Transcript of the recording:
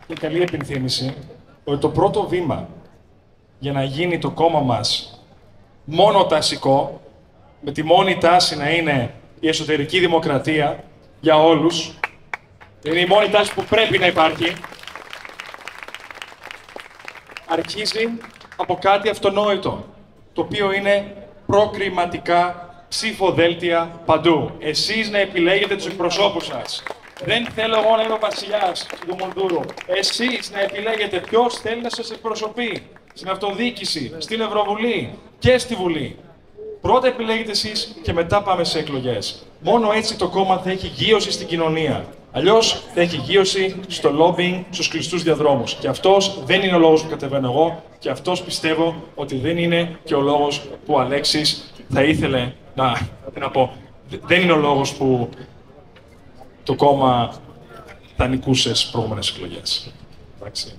και καλή επιθύμηση ότι το πρώτο βήμα για να γίνει το κόμμα μας μόνο τασικό, με τη μόνη τάση να είναι η εσωτερική δημοκρατία για όλους, είναι η μόνη τάση που πρέπει να υπάρχει, αρχίζει από κάτι αυτονόητο, το οποίο είναι προκριματικά ψηφοδέλτια παντού. Εσείς να επιλέγετε τους εκπροσώπους σας. Δεν θέλω εγώ να είμαι ο βασιλιάς του Μοντούρου. Εσείς να επιλέγετε ποιος θέλει να σας εκπροσωπεί στην αυτοδιοίκηση, στην Ευρωβουλή και στη Βουλή. Πρώτα επιλέγετε εσείς και μετά πάμε σε εκλογές. Μόνο έτσι το κόμμα θα έχει γείωση στην κοινωνία. Αλλιώς θα έχει γείωση στο λόμπινγκ, στους κλειστούς διαδρόμους. Και αυτός δεν είναι ο λόγος που κατεβαίνω εγώ, και αυτός πιστεύω ότι δεν είναι και ο λόγος που ο Αλέξης θα ήθελε να πω. Δεν είναι ο λόγος που το κόμμα θα νικούσε στις προηγούμενες εκλογές. Εντάξει.